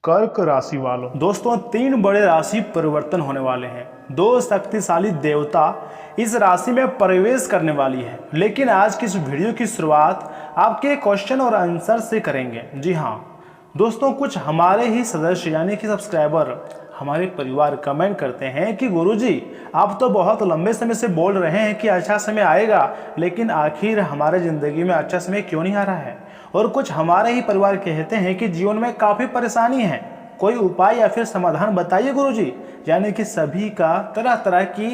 कर्क राशि वालों, दोस्तों 3 बड़े राशि परिवर्तन होने वाले हैं। 2 शक्तिशाली देवता इस राशि में प्रवेश करने वाली है। लेकिन आज की इस वीडियो की शुरुआत आपके क्वेश्चन और आंसर से करेंगे। जी हाँ दोस्तों, कुछ हमारे ही सदस्य यानी कि सब्सक्राइबर हमारे परिवार कमेंट करते हैं कि गुरुजी आप तो बहुत लंबे समय से बोल रहे हैं कि अच्छा समय आएगा, लेकिन आखिर हमारे ज़िंदगी में अच्छा समय क्यों नहीं आ रहा है। और कुछ हमारे ही परिवार कहते हैं कि जीवन में काफ़ी परेशानी है, कोई उपाय या फिर समाधान बताइए गुरुजी। यानी कि सभी का तरह तरह की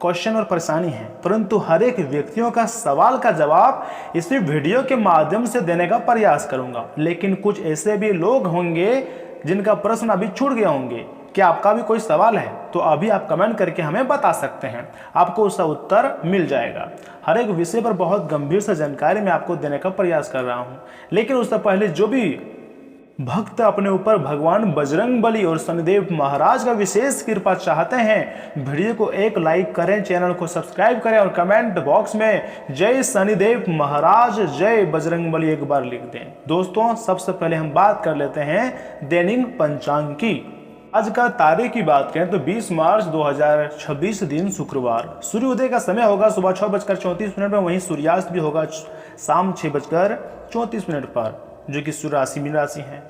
क्वेश्चन और परेशानी है, परंतु हर एक व्यक्तियों का सवाल का जवाब इसी वीडियो के माध्यम से देने का प्रयास करूंगा। लेकिन कुछ ऐसे भी लोग होंगे जिनका प्रश्न अभी छूट गया होंगे। क्या आपका भी कोई सवाल है तो अभी आप कमेंट करके हमें बता सकते हैं, आपको उसका उत्तर मिल जाएगा। हर एक विषय पर बहुत गंभीर से जानकारी मैं आपको देने का प्रयास कर रहा हूं। लेकिन उससे पहले जो भी भक्त अपने ऊपर भगवान बजरंगबली और शनिदेव महाराज का विशेष कृपा चाहते हैं, वीडियो को एक लाइक करें, चैनल को सब्सक्राइब करें और कमेंट बॉक्स में जय शनिदेव महाराज जय बजरंगबली एक बार लिख दें। दोस्तों सबसे पहले हम बात कर लेते हैं दैनिक पंचांग की। आज का तारीख की बात करें तो 20 मार्च 2026 दिन शुक्रवार। सूर्योदय का समय होगा सुबह 6:34 पर, वहीं सूर्यास्त भी होगा शाम 6:34 पर, जो कि सूर्य राशि मीन राशि है।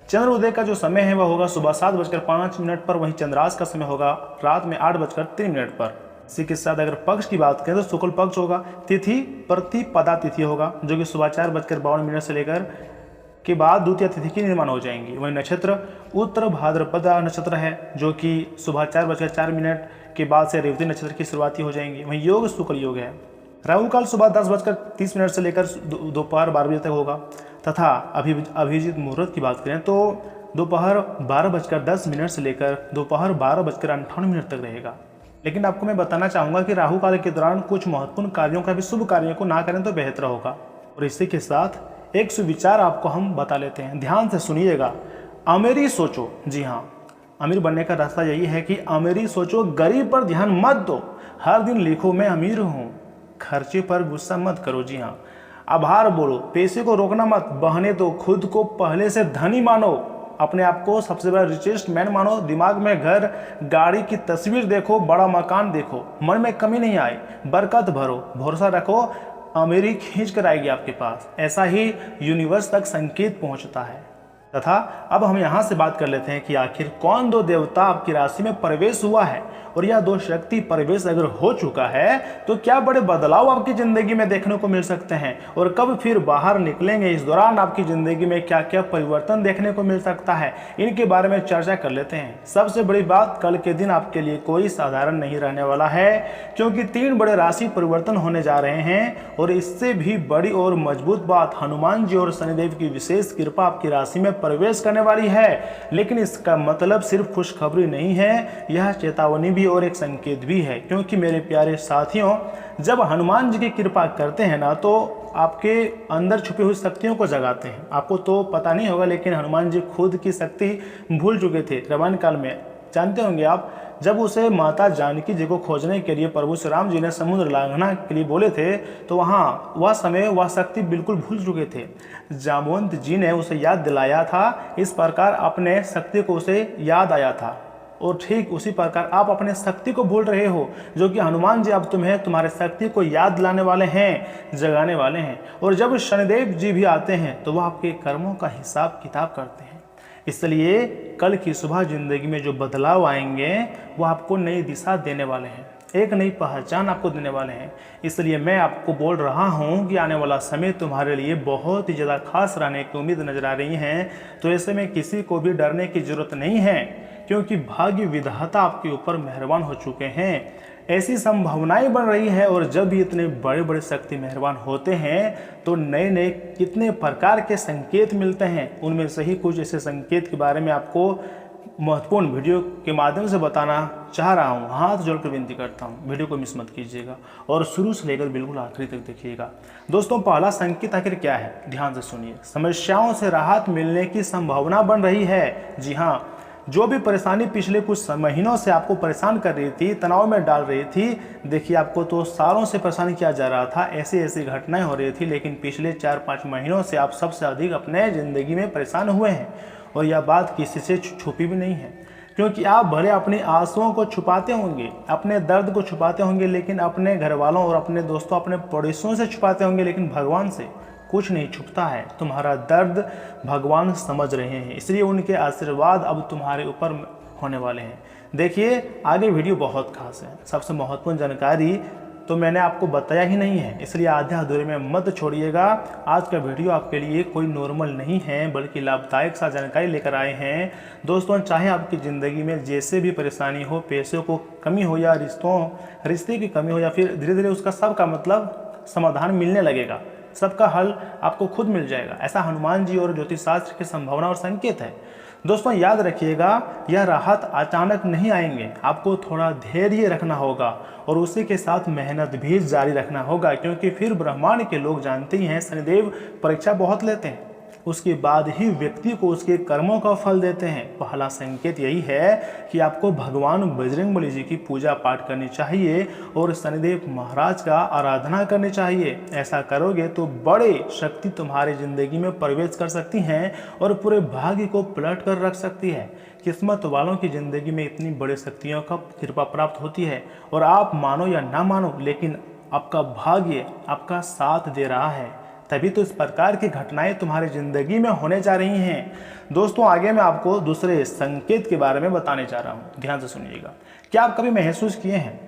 चंद्रोदय का जो समय है वह होगा सुबह 7:05 पर, वहीं चंद्रास्त का समय होगा रात में 8:03 पर। इसी के साथ अगर पक्ष की बात करें तो शुक्ल पक्ष होगा। तिथि प्रतिपदा तिथि होगा, जो कि सुबह 4:52 से लेकर के बाद द्वितीय तिथि की निर्माण हो जाएंगी। वहीं नक्षत्र उत्तर भाद्रपदा नक्षत्र है, जो कि सुबह 4:04 के बाद से रेवती नक्षत्र की शुरुआती हो जाएंगी। वहीं योग शुक्ल योग है। राहु काल सुबह 10:30 से लेकर दोपहर 12 बजे तक होगा, तथा अभिजीत मुहूर्त की बात करें तो दोपहर 12:10 से लेकर दोपहर 12:58 तक रहेगा। लेकिन आपको मैं बताना चाहूँगा कि राहु काल के दौरान कुछ महत्वपूर्ण कार्यों का भी शुभ कार्यों को ना करें तो बेहतर होगा। और इसी के साथ एक सुविचार आपको हम बता लेते हैं, ध्यान से सुनिएगा। अमीरी सोचो, जी हाँ अमीर बनने का रास्ता यही है कि अमीरी सोचो, गरीब पर ध्यान मत दो, हर दिन लिखो मैं अमीर हूँ, खर्चे पर गुस्सा मत करो। जी हाँ आभार बोलो, पैसे को रोकना मत, बहने दो, खुद को पहले से धनी मानो, अपने आप को सबसे बड़ा रिचेस्ट मैन मानो। दिमाग में घर गाड़ी की तस्वीर देखो, बड़ा मकान देखो, मन में कमी नहीं आए, बरकत भरो, भरोसा रखो, अमीरी खींच कर आएगी आपके पास। ऐसा ही यूनिवर्स तक संकेत पहुंचता है। तथा अब हम यहाँ से बात कर लेते हैं कि आखिर कौन 2 देवता आपकी राशि में प्रवेश हुआ है, और यह 2 शक्ति प्रवेश अगर हो चुका है तो क्या बड़े बदलाव आपकी जिंदगी में देखने को मिल सकते हैं, और कब फिर बाहर निकलेंगे, इस दौरान आपकी जिंदगी में क्या क्या परिवर्तन देखने को मिल सकता है, इनके बारे में चर्चा कर लेते हैं। सबसे बड़ी बात, कल के दिन आपके लिए कोई साधारण नहीं रहने वाला है, क्योंकि 3 बड़े राशि परिवर्तन होने जा रहे हैं। और इससे भी बड़ी और मजबूत बात, हनुमान जी और शनिदेव की विशेष कृपा आपकी राशि में प्रवेश करने वाली है। लेकिन इसका मतलब सिर्फ खुशखबरी नहीं है, यह चेतावनी भी और एक संकेत भी है। क्योंकि मेरे प्यारे साथियों, जब हनुमान जी की कृपा करते हैं ना तो आपके अंदर छुपी हुई शक्तियों को जगाते हैं। आपको तो पता नहीं होगा, लेकिन हनुमान जी खुद की शक्ति भूल चुके थे रामायण काल में। जानते होंगे आप, जब उसे माता जानकी जी को खोजने के लिए प्रभु श्री राम जी ने समुद्र लांघना के लिए बोले थे, तो वहाँ वह समय वह शक्ति बिल्कुल भूल चुके थे। जामवंत जी ने उसे याद दिलाया था, इस प्रकार अपने शक्ति को उसे याद आया था। और ठीक उसी प्रकार आप अपने शक्ति को भूल रहे हो, जो कि हनुमान जी अब तुम्हें तुम्हारे शक्ति को याद दिलाने वाले हैं, जगाने वाले हैं। और जब शनिदेव जी भी आते हैं तो वह आपके कर्मों का हिसाब किताब करते हैं। इसलिए कल की सुबह जिंदगी में जो बदलाव आएंगे वो आपको नई दिशा देने वाले हैं, एक नई पहचान आपको देने वाले हैं। इसलिए मैं आपको बोल रहा हूं कि आने वाला समय तुम्हारे लिए बहुत ही ज़्यादा खास रहने की उम्मीद नजर आ रही है। तो ऐसे में किसी को भी डरने की जरूरत नहीं है, क्योंकि भाग्य विधाता आपके ऊपर मेहरबान हो चुके हैं। ऐसी संभावनाएं बन रही है, और जब भी इतने बड़े बड़े शक्ति मेहरबान होते हैं तो नए नए कितने प्रकार के संकेत मिलते हैं। उनमें से ही कुछ ऐसे संकेत के बारे में आपको महत्वपूर्ण वीडियो के माध्यम से बताना चाह रहा हूँ। हाथ जोड़कर विनती करता हूँ, वीडियो को मिस मत कीजिएगा और शुरू से लेकर बिल्कुल आखिरी तक देखिएगा। दोस्तों पहला संकेत आखिर क्या है, ध्यान से सुनिए। समस्याओं से राहत मिलने की संभावना बन रही है। जी हाँ, जो भी परेशानी पिछले कुछ महीनों से आपको परेशान कर रही थी, तनाव में डाल रही थी, देखिए आपको तो सालों से परेशान किया जा रहा था, ऐसी ऐसी घटनाएं हो रही थी, लेकिन पिछले 4-5 महीनों से आप सबसे अधिक अपने ज़िंदगी में परेशान हुए हैं। और यह बात किसी से छुपी भी नहीं है, क्योंकि आप भले अपनी आंसुओं को छुपाते होंगे, अपने दर्द को छुपाते होंगे, लेकिन अपने घर वालों और अपने दोस्तों, अपने पड़ोसियों से छुपाते होंगे, लेकिन भगवान से कुछ नहीं छुपता है। तुम्हारा दर्द भगवान समझ रहे हैं, इसलिए उनके आशीर्वाद अब तुम्हारे ऊपर होने वाले हैं। देखिए आगे वीडियो बहुत खास है, सबसे महत्वपूर्ण जानकारी तो मैंने आपको बताया ही नहीं है, इसलिए आधे अधूरे में मत छोड़िएगा। आज का वीडियो आपके लिए कोई नॉर्मल नहीं है, बल्कि लाभदायक सा जानकारी लेकर आए हैं। दोस्तों, चाहे आपकी ज़िंदगी में जैसे भी परेशानी हो, पैसों को कमी हो या रिश्ते की कमी हो, या फिर धीरे धीरे उसका सबका मतलब समाधान मिलने लगेगा, सबका हल आपको खुद मिल जाएगा। ऐसा हनुमान जी और ज्योतिष शास्त्र की संभावना और संकेत है। दोस्तों याद रखिएगा, यह राहत अचानक नहीं आएंगे, आपको थोड़ा धैर्य रखना होगा और उसी के साथ मेहनत भी जारी रखना होगा, क्योंकि फिर ब्रह्मांड के लोग जानते ही हैं, शनिदेव परीक्षा बहुत लेते हैं, उसके बाद ही व्यक्ति को उसके कर्मों का फल देते हैं। पहला संकेत यही है कि आपको भगवान बजरंगबली जी की पूजा पाठ करनी चाहिए और शनिदेव महाराज का आराधना करनी चाहिए। ऐसा करोगे तो बड़े शक्ति तुम्हारी जिंदगी में प्रवेश कर सकती हैं और पूरे भाग्य को पलट कर रख सकती है। किस्मत वालों की ज़िंदगी में इतनी बड़ी शक्तियों का कृपा प्राप्त होती है, और आप मानो या ना मानो, लेकिन आपका भाग्य आपका साथ दे रहा है, तभी तो इस प्रकार की घटनाएं तुम्हारी ज़िंदगी में होने जा रही हैं। दोस्तों आगे मैं आपको दूसरे संकेत के बारे में बताने जा रहा हूँ, ध्यान से सुनिएगा। क्या आप कभी महसूस किए हैं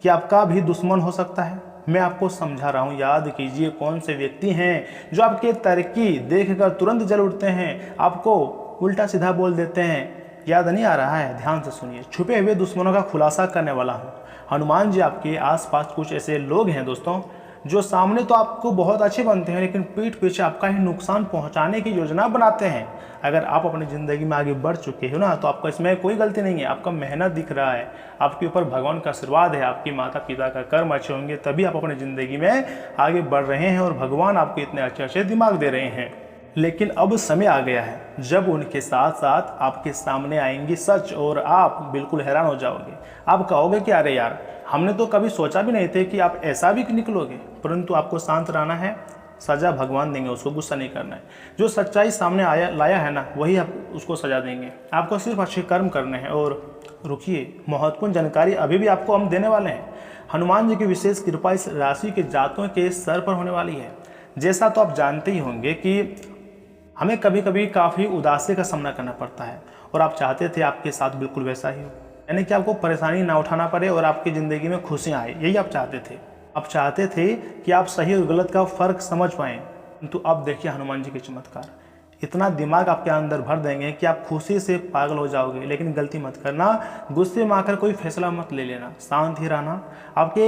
कि आपका भी दुश्मन हो सकता है? मैं आपको समझा रहा हूँ, याद कीजिए कौन से व्यक्ति हैं जो आपके तरक्की देखकर तुरंत जल उठते हैं, आपको उल्टा सीधा बोल देते हैं। याद नहीं आ रहा है? ध्यान से सुनिए। छुपे हुए दुश्मनों का खुलासा करने वाला हूँ। हनुमान जी आपके आसपास कुछ ऐसे लोग हैं दोस्तों, जो सामने तो आपको बहुत अच्छे बनते हैं, लेकिन पीठ पीछे आपका ही नुकसान पहुंचाने की योजना बनाते हैं। अगर आप अपनी ज़िंदगी में आगे बढ़ चुके हो ना, तो आपका इसमें कोई गलती नहीं है, आपका मेहनत दिख रहा है, आपके ऊपर भगवान का आशीर्वाद है, आपके माता पिता का कर्म अच्छे होंगे, तभी आप अपनी ज़िंदगी में आगे बढ़ रहे हैं और भगवान आपको इतने अच्छे अच्छे दिमाग दे रहे हैं। लेकिन अब समय आ गया है जब उनके साथ साथ आपके सामने आएंगी सच, और आप बिल्कुल हैरान हो जाओगे। आप कहोगे कि अरे यार, हमने तो कभी सोचा भी नहीं थे कि आप ऐसा भी निकलोगे। परंतु आपको शांत रहना है, सज़ा भगवान देंगे, उसको गुस्सा नहीं करना है। जो सच्चाई सामने लाया है ना, वही आप उसको सज़ा देंगे। आपको सिर्फ अच्छे कर्म करने हैं। और रुकिए, महत्वपूर्ण जानकारी अभी भी आपको हम देने वाले हैं। हनुमान जी की विशेष कृपा इस राशि के जातकों के सर पर होने वाली है। जैसा तो आप जानते ही होंगे कि हमें कभी कभी काफ़ी उदासी का सामना करना पड़ता है, और आप चाहते थे आपके साथ बिल्कुल वैसा ही हो, यानी कि आपको परेशानी ना उठाना पड़े और आपकी ज़िंदगी में खुशियाँ आए। यही आप चाहते थे। आप चाहते थे कि आप सही और गलत का फ़र्क समझ पाएँ। तो अब देखिए हनुमान जी के चमत्कार, इतना दिमाग आपके अंदर भर देंगे कि आप खुशी से पागल हो जाओगे। लेकिन गलती मत करना, गुस्से में आकर कोई फैसला मत ले लेना, शांत ही रहना। आपके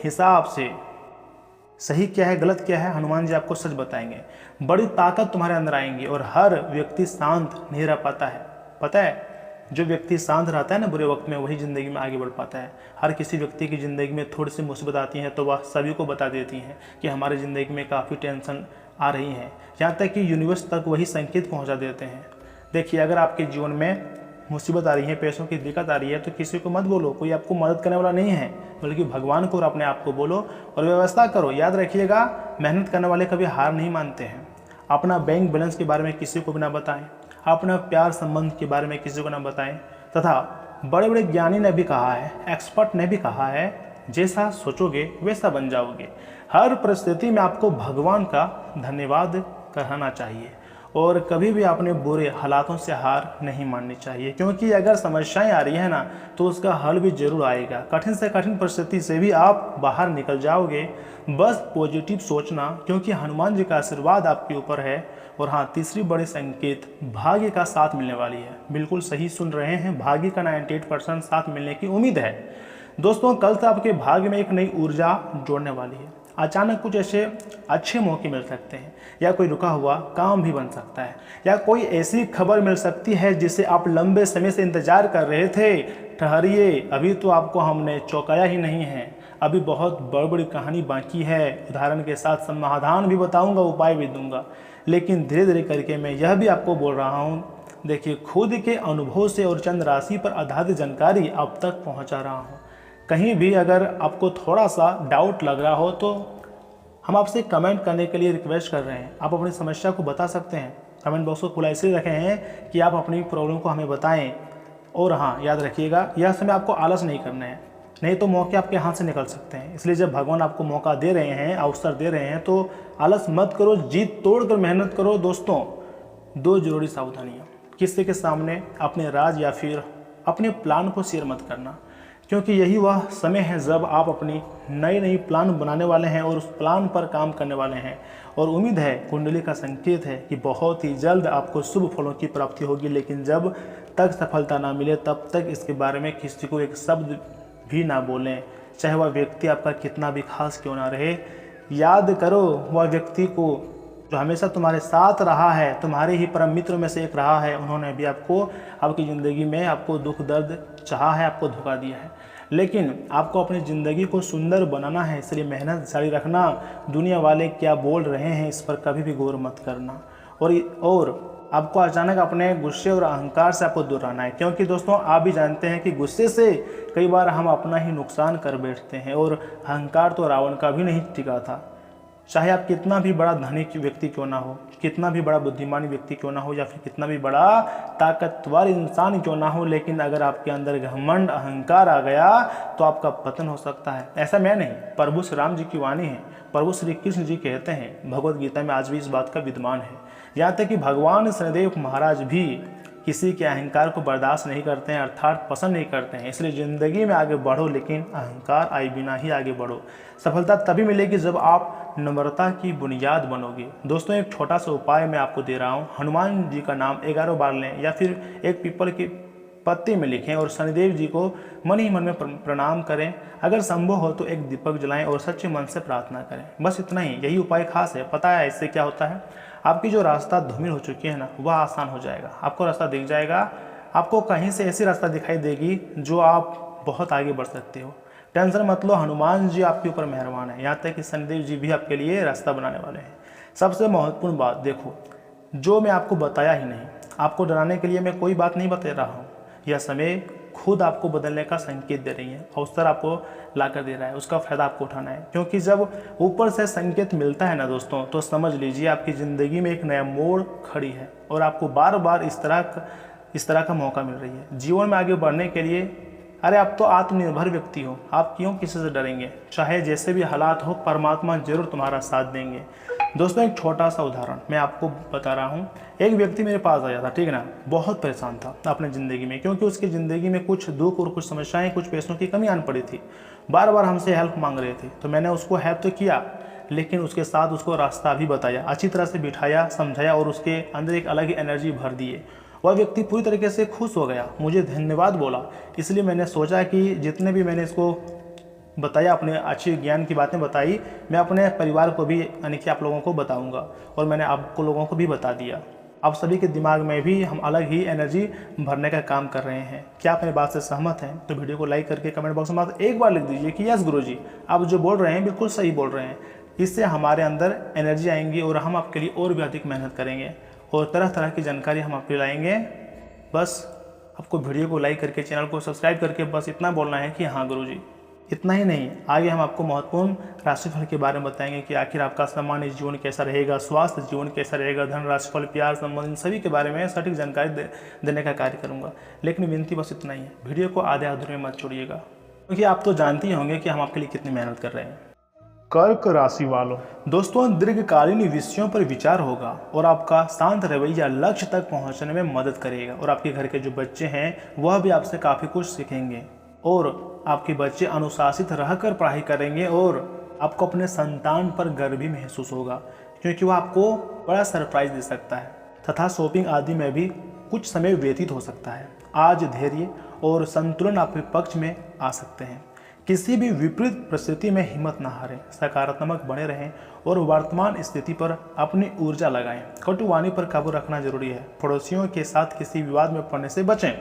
हिसाब से सही क्या है, गलत क्या है, हनुमान जी आपको सच बताएंगे। बड़ी ताकत तुम्हारे अंदर आएंगी, और हर व्यक्ति शांत नहीं रह पाता है। पता है, जो व्यक्ति शांत रहता है ना बुरे वक्त में, वही ज़िंदगी में आगे बढ़ पाता है। हर किसी व्यक्ति की ज़िंदगी में थोड़ी सी मुसीबत आती है तो वह सभी को बता देती हैं कि हमारी ज़िंदगी में काफ़ी टेंशन आ रही है, यहाँ तक कि यूनिवर्स तक वही संकेत पहुँचा देते हैं। देखिए, अगर आपके जीवन में मुसीबत आ रही है, पैसों की दिक्कत आ रही है, तो किसी को मत बोलो, कोई आपको मदद करने वाला नहीं है, बल्कि भगवान को और अपने आप को बोलो और व्यवस्था करो। याद रखिएगा, मेहनत करने वाले कभी हार नहीं मानते हैं। अपना बैंक बैलेंस के बारे में किसी को भी ना बताएं, अपना प्यार संबंध के बारे में किसी को ना बताएं। तथा बड़े बड़े ज्ञानी ने भी कहा है, एक्सपर्ट ने भी कहा है, जैसा सोचोगे वैसा बन जाओगे। हर परिस्थिति में आपको भगवान का धन्यवाद कहना चाहिए, और कभी भी अपने बुरे हालातों से हार नहीं माननी चाहिए, क्योंकि अगर समस्याएं आ रही है ना, तो उसका हल भी जरूर आएगा। कठिन से कठिन परिस्थिति से भी आप बाहर निकल जाओगे। बस पॉजिटिव सोचना, क्योंकि हनुमान जी का आशीर्वाद आपके ऊपर है। और हाँ, तीसरी बड़ी संकेत, भाग्य का साथ मिलने वाली है। बिल्कुल सही सुन रहे हैं, भाग्य का 98% साथ मिलने की उम्मीद है। दोस्तों, कल से आपके भाग्य में एक नई ऊर्जा जोड़ने वाली है। अचानक कुछ ऐसे अच्छे मौके मिल सकते हैं, या कोई रुका हुआ काम भी बन सकता है, या कोई ऐसी खबर मिल सकती है जिसे आप लंबे समय से इंतजार कर रहे थे। ठहरिए, अभी तो आपको हमने चौंकाया ही नहीं है, अभी बहुत बड़ी बड़ी कहानी बाकी है। उदाहरण के साथ समाधान भी बताऊंगा, उपाय भी दूंगा, लेकिन धीरे धीरे करके मैं यह भी आपको बोल रहा हूँ। देखिए, खुद के अनुभव से और चंद राशि पर आधारित जानकारी अब तक पहुँचा रहा हूँ। कहीं भी अगर आपको थोड़ा सा डाउट लग रहा हो तो हम आपसे कमेंट करने के लिए रिक्वेस्ट कर रहे हैं। आप अपनी समस्या को बता सकते हैं, कमेंट बॉक्स को खुला इसलिए रखे हैं कि आप अपनी प्रॉब्लम को हमें बताएं। और हाँ, याद रखिएगा, यह समय आपको आलस नहीं करना है, नहीं तो मौके आपके हाथ से निकल सकते हैं। इसलिए जब भगवान आपको मौका दे रहे हैं, अवसर दे रहे हैं, तो आलस मत करो, जीत तोड़ कर मेहनत करो। दोस्तों, 2 जरूरी सावधानियाँ: किसी के सामने अपने राज या फिर अपने प्लान को शेयर मत करना, क्योंकि यही वह समय है जब आप अपनी नई प्लान बनाने वाले हैं और उस प्लान पर काम करने वाले हैं। और उम्मीद है, कुंडली का संकेत है कि बहुत ही जल्द आपको शुभ फलों की प्राप्ति होगी। लेकिन जब तक सफलता ना मिले तब तक इसके बारे में किसी को एक शब्द भी ना बोलें, चाहे वह व्यक्ति आपका कितना भी खास क्यों ना रहे। याद करो, वह व्यक्ति को जो हमेशा तुम्हारे साथ रहा है, तुम्हारे ही परम मित्र में से एक रहा है, उन्होंने भी आपको आपकी ज़िंदगी में आपको दुख दर्द चाहा है, आपको धोखा दिया है। लेकिन आपको अपनी ज़िंदगी को सुंदर बनाना है, इसलिए मेहनत जारी रखना। दुनिया वाले क्या बोल रहे हैं इस पर कभी भी गौर मत करना। और आपको अचानक अपने गुस्से और अहंकार से आपको दूर रहना है, क्योंकि दोस्तों आप भी जानते हैं कि गुस्से से कई बार हम अपना ही नुकसान कर बैठते हैं। और अहंकार तो रावण का भी नहीं टिका था। चाहे आप कितना भी बड़ा धनी व्यक्ति क्यों ना हो, कितना भी बड़ा बुद्धिमान व्यक्ति क्यों ना हो, या फिर कितना भी बड़ा ताकतवर इंसान क्यों ना हो, लेकिन अगर आपके अंदर घमंड अहंकार आ गया तो आपका पतन हो सकता है। ऐसा मैं नहीं, प्रभु श्री राम जी की वाणी है। प्रभु श्री कृष्ण जी कहते हैं, भगवत गीता में आज भी इस बात का विद्यमान है। यहाँ तक कि भगवान शनिदेव महाराज भी किसी के अहंकार को बर्दाश्त नहीं करते हैं, अर्थात पसंद नहीं करते हैं। इसलिए ज़िंदगी में आगे बढ़ो, लेकिन अहंकार आए बिना ही आगे बढ़ो। सफलता तभी मिलेगी जब आप नम्रता की बुनियाद बनोगे। दोस्तों, एक छोटा सा उपाय मैं आपको दे रहा हूँ। हनुमान जी का नाम 11 बार लें, या फिर एक पीपल की पत्ती में लिखें और शनिदेव जी को मन ही मन में प्रणाम करें। अगर संभव हो तो एक दीपक जलाएं और सच्चे मन से प्रार्थना करें। बस इतना ही, यही उपाय खास है। पता है इससे क्या होता है? आपकी जो रास्ता धूमिल हो चुकी है ना, वह आसान हो जाएगा। आपको रास्ता दिख जाएगा। आपको कहीं से ऐसी रास्ता दिखाई देगी जो आप बहुत आगे बढ़ सकते हो। टेंशन मत लो, हनुमान जी आपके ऊपर मेहरबान है। यहाँ तक कि शनिदेव जी भी आपके लिए रास्ता बनाने वाले हैं। सबसे महत्वपूर्ण बात देखो, जो मैं आपको बताया ही नहीं, आपको डराने के लिए मैं कोई बात नहीं बता रहा हूँ। यह समय खुद आपको बदलने का संकेत दे रही है, अवसर आपको ला कर दे रहा है, उसका फ़ायदा आपको उठाना है। क्योंकि जब ऊपर से संकेत मिलता है ना दोस्तों, तो समझ लीजिए आपकी ज़िंदगी में एक नया मोड़ खड़ी है और आपको बार बार इस तरह का मौका मिल रही है जीवन में आगे बढ़ने के लिए। अरे आप तो आत्मनिर्भर व्यक्ति हो, आप क्यों किसी से डरेंगे? चाहे जैसे भी हालात हो, परमात्मा जरूर तुम्हारा साथ देंगे। दोस्तों, एक छोटा सा उदाहरण मैं आपको बता रहा हूँ। एक व्यक्ति मेरे पास आया था, ठीक है ना, बहुत परेशान था अपने ज़िंदगी में, क्योंकि उसकी ज़िंदगी में कुछ दुख और कुछ समस्याएं, कुछ पैसों की कमी आन पड़ी थी। बार बार हमसे हेल्प मांग रहे थे, तो मैंने उसको हेल्प तो किया, लेकिन उसके साथ उसको रास्ता भी बताया, अच्छी तरह से बिठाया, समझाया और उसके अंदर एक अलग ही एनर्जी भर दिए। वह व्यक्ति पूरी तरीके से खुश हो गया, मुझे धन्यवाद बोला। इसलिए मैंने सोचा कि जितने भी मैंने इसको बताया, अपने अच्छे ज्ञान की बातें बताई, मैं अपने परिवार को भी यानी कि आप लोगों को बताऊंगा, और मैंने आपको लोगों को भी बता दिया। आप सभी के दिमाग में भी हम अलग ही एनर्जी भरने का काम कर रहे हैं। क्या आप मेरी बात से सहमत हैं? तो वीडियो को लाइक करके कमेंट बॉक्स में एक बार लिख दीजिए कि यस गुरुजी, आप जो बोल रहे हैं बिल्कुल सही बोल रहे हैं। इससे हमारे अंदर एनर्जी आएंगी और हम आपके लिए और भी अधिक मेहनत करेंगे और तरह तरह की जानकारी हम आपके लाएंगे। बस आपको वीडियो को लाइक करके, चैनल को सब्सक्राइब करके बस इतना बोलना है कि हाँ गुरुजी। इतना ही नहीं, आगे हम आपको महत्वपूर्ण राशिफल के बारे में बताएंगे कि आखिर आपका सामान्य जीवन कैसा रहेगा, स्वास्थ्य जीवन कैसा रहेगा, धन राशिफल, प्यार संबंध, इन सभी के बारे में सटीक जानकारी देने का कार्य करूंगा। लेकिन विनती बस इतना ही है, वीडियो को आधे अधूरे मत छोड़िएगा, क्योंकि आप तो जानते ही होंगे कि हम आपके लिए कितनी मेहनत कर रहे हैं। कर्क राशि वालों, दोस्तों दीर्घकालीन विषयों पर विचार होगा और आपका शांत रवैया लक्ष्य तक पहुंचने में मदद करेगा। और आपके घर के जो बच्चे हैं वह भी आपसे काफ़ी कुछ सीखेंगे और आपके बच्चे अनुशासित रहकर पढ़ाई करेंगे और आपको अपने संतान पर गर्व भी महसूस होगा, क्योंकि वह आपको बड़ा सरप्राइज दे सकता है तथा शॉपिंग आदि में भी कुछ समय व्यतीत हो सकता है। आज धैर्य और संतुलन आपके पक्ष में आ सकते हैं। किसी भी विपरीत परिस्थिति में हिम्मत न हारें, सकारात्मक बने रहें और वर्तमान स्थिति पर अपनी ऊर्जा लगाएं। कटुवाणी पर काबू रखना जरूरी है। पड़ोसियों के साथ किसी विवाद में पड़ने से बचें।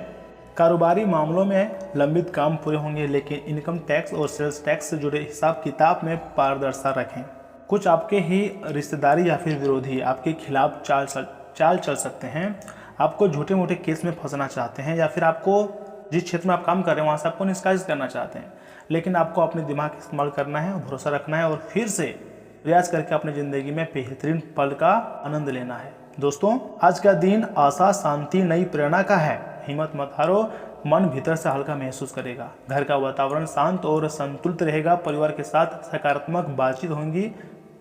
कारोबारी मामलों में लंबित काम पूरे होंगे, लेकिन इनकम टैक्स और सेल्स टैक्स से जुड़े हिसाब किताब में पारदर्शिता रखें। कुछ आपके ही रिश्तेदारी या फिर विरोधी आपके खिलाफ चाल चल सकते हैं। आपको झूठे मोटे केस में फंसना चाहते हैं या फिर आपको जिस क्षेत्र में आप काम कर रहे हैं वहाँ से आपको निष्कासित करना चाहते हैं। लेकिन आपको अपने दिमाग का इस्तेमाल करना है, भरोसा रखना है और फिर से प्रयास करके अपनी ज़िंदगी में बेहतरीन पल का आनंद लेना है, दोस्तों, आज का दिन आशा, शांति, नई प्रेरणा का है। हिम्मत मत हारो, मन भीतर से हल्का महसूस करेगा। घर का वातावरण शांत और संतुलित रहेगा। परिवार के साथ सकारात्मक बातचीत होंगी।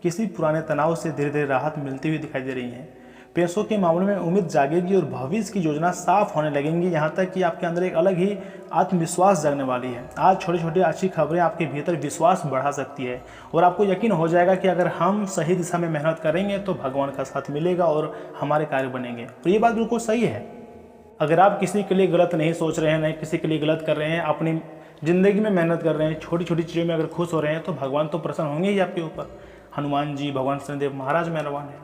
किसी पुराने तनाव से धीरे धीरे राहत मिलती हुई दिखाई दे रही है। पैसों के मामले में उम्मीद जागेगी और भविष्य की योजना साफ होने लगेंगी। यहाँ तक कि आपके अंदर एक अलग ही आत्मविश्वास जगने वाली है। आज छोटी छोटी अच्छी खबरें आपके भीतर विश्वास बढ़ा सकती है और आपको यकीन हो जाएगा कि अगर हम सही दिशा में मेहनत करेंगे तो भगवान का साथ मिलेगा और हमारे कार्य बनेंगे। तो ये बात बिल्कुल सही है। अगर आप किसी के लिए गलत नहीं सोच रहे हैं, नहीं किसी के लिए गलत कर रहे हैं, अपनी ज़िंदगी में मेहनत कर रहे हैं, छोटी छोटी चीज़ों में अगर खुश हो रहे हैं तो भगवान तो प्रसन्न होंगे ही आपके ऊपर। हनुमान जी, भगवान शनिदेव महाराज मेहरबान है।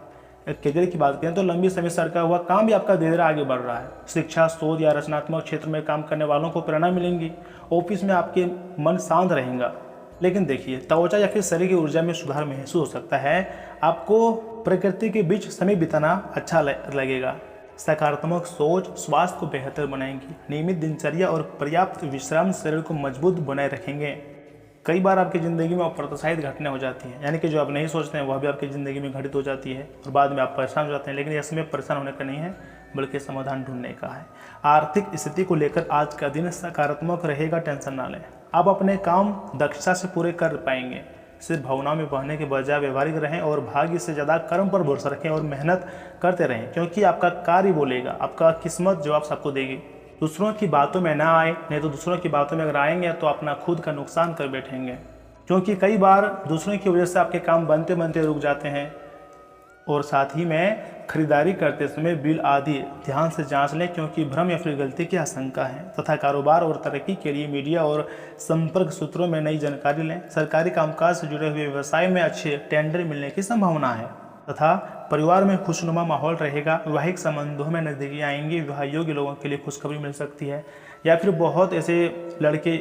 करियर की बात करें तो लंबी समय से अटका हुआ काम भी आपका धीरे धीरे आगे बढ़ रहा है। शिक्षा, शोध या रचनात्मक क्षेत्र में काम करने वालों को प्रेरणा मिलेंगी। ऑफिस में आपके मन शांत रहेगा। लेकिन देखिए, त्वचा या फिर शरीर की ऊर्जा में सुधार महसूस हो सकता है। आपको प्रकृति के बीच समय बिताना अच्छा लगेगा। सकारात्मक सोच स्वास्थ्य को बेहतर बनाएंगी। नियमित दिनचर्या और पर्याप्त विश्राम शरीर को मजबूत बनाए रखेंगे। कई बार आपकी ज़िंदगी में अप्रत्याशित घटनाएं हो जाती हैं, यानी कि जो आप नहीं सोचते हैं वह भी आपकी ज़िंदगी में घटित हो जाती है और बाद में आप परेशान हो जाते हैं। लेकिन इसमें परेशान होने का नहीं है, बल्कि समाधान ढूंढने का है। आर्थिक स्थिति को लेकर आज का दिन सकारात्मक रहेगा, टेंशन ना लें। आप अपने काम दक्षता से पूरे कर पाएंगे। सिर्फ भावनाओं में बहने के बजाय व्यवहारिक रहें और भाग्य से ज़्यादा कर्म पर भरोसा रखें और मेहनत करते रहें, क्योंकि आपका कार्य बोलेगा, आपका किस्मत जवाब सबको देगी। दूसरों की बातों में ना आए, नहीं तो दूसरों की बातों में अगर आएंगे तो अपना खुद का नुकसान कर बैठेंगे, क्योंकि कई बार दूसरों की वजह से आपके काम बनते बनते रुक जाते हैं। और साथ ही में खरीदारी करते समय बिल आदि ध्यान से जांच लें, क्योंकि भ्रम या फिर गलती की आशंका है। तथा कारोबार और तरक्की के लिए मीडिया और संपर्क सूत्रों में नई जानकारी लें। सरकारी कामकाज से जुड़े हुए व्यवसाय में अच्छे टेंडर मिलने की संभावना है। तथा परिवार में खुशनुमा माहौल रहेगा। वैवाहिक संबंधों में नजदीकी आएंगे। विवाह योग्य लोगों के लिए खुशखबरी मिल सकती है। या फिर बहुत ऐसे लड़के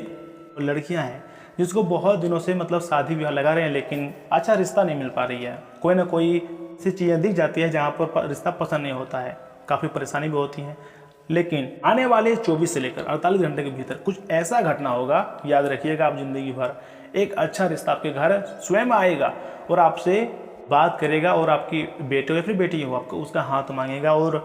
लड़कियां हैं जिसको बहुत दिनों से मतलब शादी विवाह लगा रहे हैं, लेकिन अच्छा रिश्ता नहीं मिल पा रही है। कोई ना कोई सी चीज़ें दिख जाती है जहाँ पर रिश्ता पसंद नहीं होता है। काफ़ी परेशानी भी होती है। लेकिन आने वाले 24 से लेकर 48 घंटे के भीतर कुछ ऐसा घटना होगा, याद रखिएगा, आप जिंदगी भर एक अच्छा रिश्ता आपके घर स्वयं आएगा और आपसे बात करेगा और आपकी बेटे या फिर बेटी हो आपको उसका हाथ मांगेगा और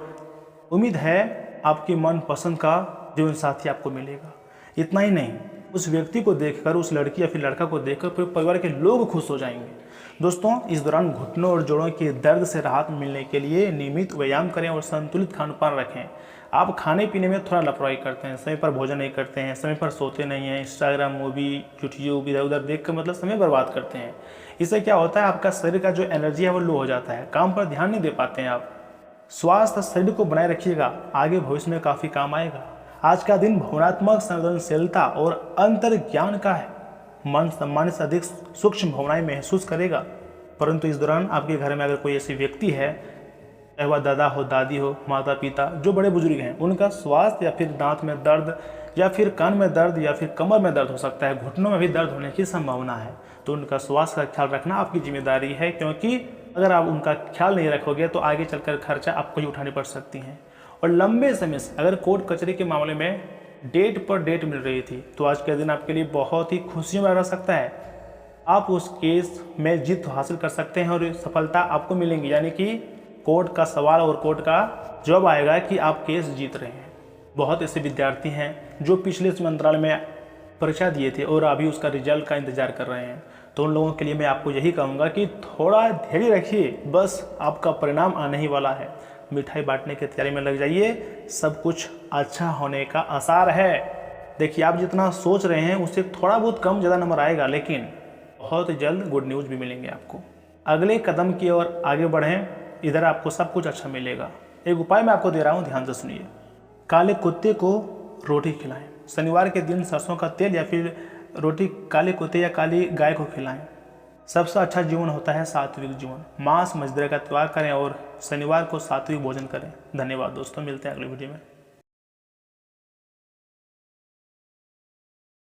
उम्मीद है आपकी मनपसंद का जीवन साथी आपको मिलेगा। इतना ही नहीं, उस व्यक्ति को देखकर, उस लड़की या फिर लड़का को देखकर पूरे परिवार के लोग खुश हो जाएंगे। दोस्तों, इस दौरान घुटनों और जोड़ों के दर्द से राहत मिलने के लिए नियमित व्यायाम करें और संतुलित खान-पान रखें। आप खाने पीने में थोड़ा लापरवाही करते हैं, समय पर भोजन नहीं करते हैं, समय पर सोते नहीं हैं, इंस्टाग्राम, मूवी, यूट्यूब इधर उधर देख कर मतलब समय बर्बाद करते हैं। इससे क्या होता है, आपका शरीर का जो एनर्जी है वो लो हो जाता है, काम पर ध्यान नहीं दे पाते हैं आप। स्वास्थ्य शरीर को बनाए रखिएगा, आगे भविष्य में काफ़ी काम आएगा। आज का दिन भावनात्मक संवेदनशीलता और अंतर ज्ञान का है। मन सम्मान से अधिक सूक्ष्म भावनाएं महसूस करेगा। परंतु इस दौरान आपके घर में अगर कोई ऐसी व्यक्ति है, चाहे वह दादा हो, दादी हो, माता पिता, जो बड़े बुजुर्ग हैं, उनका स्वास्थ्य या फिर दांत में दर्द या फिर कान में दर्द या फिर कमर में दर्द हो सकता है, घुटनों में भी दर्द होने की संभावना है। तो उनका स्वास्थ्य का ख्याल रखना आपकी जिम्मेदारी है, क्योंकि अगर आप उनका ख्याल नहीं रखोगे तो आगे चलकर खर्चा आपको ही उठानी पड़ सकती हैं। और लंबे समय से अगर कोर्ट कचहरी के मामले में डेट पर डेट मिल रही थी तो आज का दिन आपके लिए बहुत ही खुशियों में रह सकता है। आप उस केस में जीत हासिल कर सकते हैं और सफलता आपको मिलेंगी, यानी कि कोर्ट का सवाल और कोर्ट का जवाब आएगा कि आप केस जीत रहे हैं। बहुत ऐसे विद्यार्थी हैं जो पिछले मंत्रालय में परीक्षा दिए थे और अभी उसका रिजल्ट का इंतजार कर रहे हैं। तो उन लोगों के लिए मैं आपको यही कहूँगा कि थोड़ा धैर्य रखिए, बस आपका परिणाम आने ही वाला है। मिठाई बांटने की तैयारी में लग जाइए, सब कुछ अच्छा होने का आसार है। देखिए, आप जितना सोच रहे हैं उससे थोड़ा बहुत कम ज़्यादा नंबर आएगा, लेकिन बहुत जल्द गुड न्यूज़ भी मिलेंगे आपको। अगले कदम की ओर आगे बढ़ें, इधर आपको सब कुछ अच्छा मिलेगा। एक उपाय मैं आपको दे रहा हूँ, ध्यान से सुनिए। काले कुत्ते को रोटी खिलाएं। शनिवार के दिन सरसों का तेल या फिर रोटी काले कुत्ते या काली गाय को खिलाएं। सबसे अच्छा जीवन होता है सात्विक जीवन। मांस मदिरा का त्याग करें और शनिवार को सात्विक भोजन करें। धन्यवाद दोस्तों, मिलते हैं अगले वीडियो में।